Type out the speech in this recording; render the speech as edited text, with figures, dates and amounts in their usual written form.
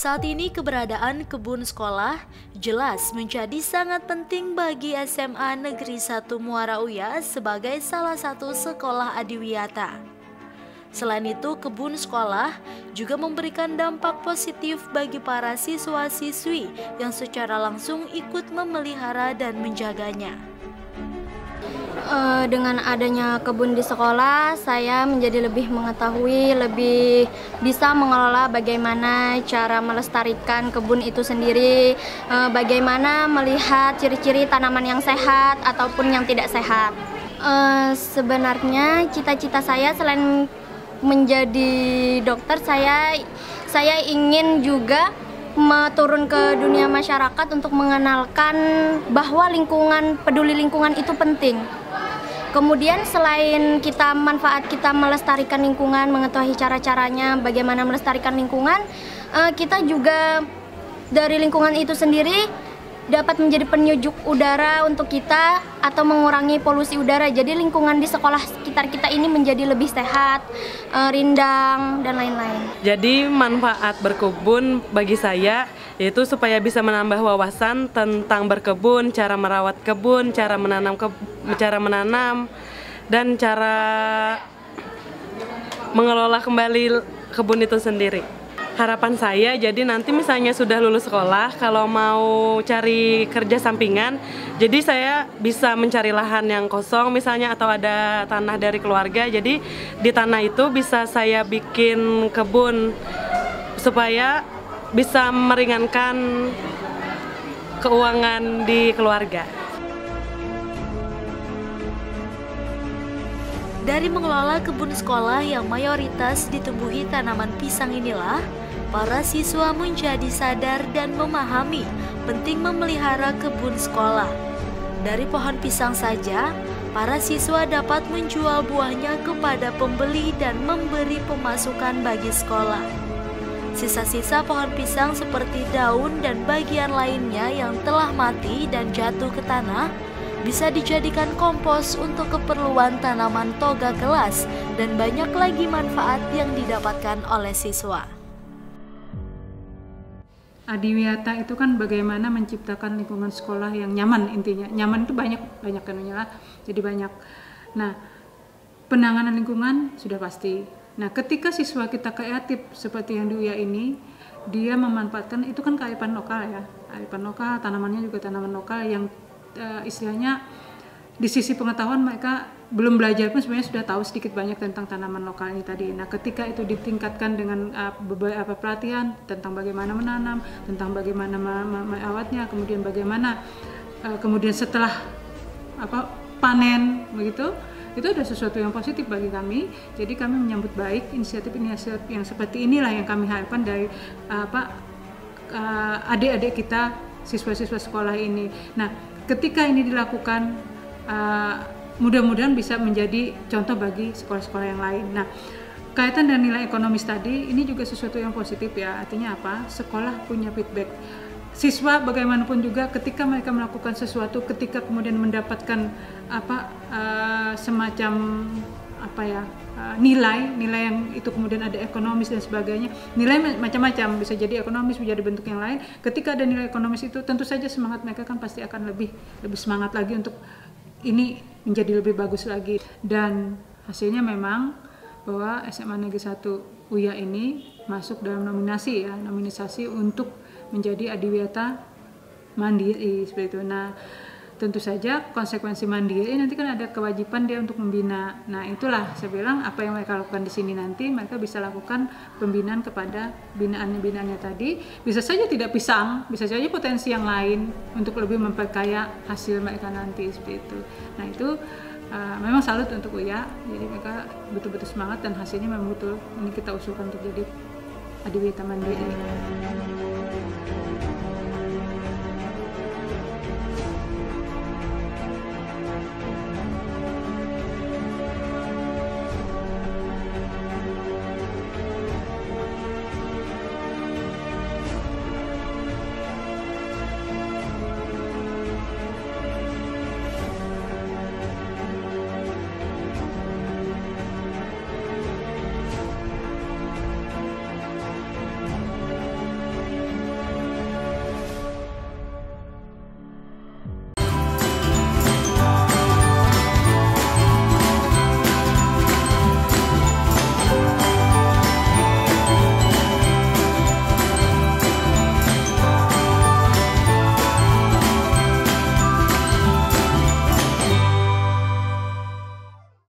Saat ini keberadaan kebun sekolah jelas menjadi sangat penting bagi SMA Negeri 1 Muara Uya sebagai salah satu sekolah adiwiyata. Selain itu, kebun sekolah juga memberikan dampak positif bagi para siswa-siswi yang secara langsung ikut memelihara dan menjaganya. Dengan adanya kebun di sekolah, saya menjadi lebih mengetahui, lebih bisa mengelola bagaimana cara melestarikan kebun itu sendiri, bagaimana melihat ciri-ciri tanaman yang sehat ataupun yang tidak sehat. Sebenarnya cita-cita saya selain menjadi dokter, saya ingin juga turun ke dunia masyarakat untuk mengenalkan bahwa peduli lingkungan itu penting. Kemudian selain manfaat kita melestarikan lingkungan, mengetahui cara-caranya bagaimana melestarikan lingkungan, kita juga dari lingkungan itu sendiri dapat menjadi penyejuk udara untuk kita atau mengurangi polusi udara. Jadi lingkungan di sekolah sekitar kita ini menjadi lebih sehat, rindang, dan lain-lain. Jadi manfaat berkebun bagi saya yaitu supaya bisa menambah wawasan tentang berkebun, cara merawat kebun, cara menanam, dan cara mengelola kembali kebun itu sendiri. Harapan saya jadi nanti misalnya sudah lulus sekolah, kalau mau cari kerja sampingan, jadi saya bisa mencari lahan yang kosong misalnya atau ada tanah dari keluarga, jadi di tanah itu bisa saya bikin kebun supaya bisa meringankan keuangan di keluarga. Dari mengelola kebun sekolah yang mayoritas ditumbuhi tanaman pisang inilah, para siswa menjadi sadar dan memahami penting memelihara kebun sekolah. Dari pohon pisang saja, para siswa dapat menjual buahnya kepada pembeli dan memberi pemasukan bagi sekolah. Sisa-sisa pohon pisang seperti daun dan bagian lainnya yang telah mati dan jatuh ke tanah bisa dijadikan kompos untuk keperluan tanaman toga kelas dan banyak lagi manfaat yang didapatkan oleh siswa. Adiwiyata itu kan bagaimana menciptakan lingkungan sekolah yang nyaman, intinya. Nyaman itu banyak kanunya lah, jadi banyak. Nah, penanganan lingkungan sudah pasti. Nah, ketika siswa kita kreatif seperti yang di UIA ini, dia memanfaatkan, itu kan kearifan lokal ya. Kearifan lokal, tanamannya juga tanaman lokal yang istilahnya di sisi pengetahuan mereka belum belajar pun sebenarnya sudah tahu sedikit banyak tentang tanaman lokal ini tadi. Nah, ketika itu ditingkatkan dengan beberapa pelatihan tentang bagaimana menanam, tentang bagaimana merawatnya, kemudian bagaimana kemudian setelah panen begitu, itu ada sesuatu yang positif bagi kami. Jadi kami menyambut baik inisiatif-inisiatif yang seperti inilah yang kami harapkan dari adik-adik kita, siswa-siswa sekolah ini. Nah, ketika ini dilakukan, mudah-mudahan bisa menjadi contoh bagi sekolah-sekolah yang lain. Nah, kaitan dengan nilai ekonomis tadi, ini juga sesuatu yang positif ya. Artinya apa? Sekolah punya feedback. Siswa bagaimanapun juga ketika mereka melakukan sesuatu, ketika kemudian mendapatkan semacam nilai yang itu kemudian ada ekonomis dan sebagainya. Nilai macam-macam, bisa jadi ekonomis, bisa jadi bentuk yang lain. Ketika ada nilai ekonomis itu, tentu saja semangat mereka kan pasti akan lebih semangat lagi untuk ini menjadi lebih bagus lagi. Dan hasilnya memang bahwa SMA Negeri 1 UIA ini masuk dalam nominasi untuk menjadi adiwiyata mandiri seperti itu. Nah, tentu saja konsekuensi mandiri nanti kan ada kewajiban dia untuk membina. Nah, itulah saya bilang apa yang mereka lakukan di sini nanti mereka bisa lakukan pembinaan kepada binaannya tadi. Bisa saja tidak pisang, bisa saja potensi yang lain untuk lebih memperkaya hasil mereka nanti seperti itu. Nah, itu memang salut untuk UIA. Jadi mereka betul-betul semangat dan hasilnya memang betul ini kita usulkan untuk jadi adiwiyata mandiri.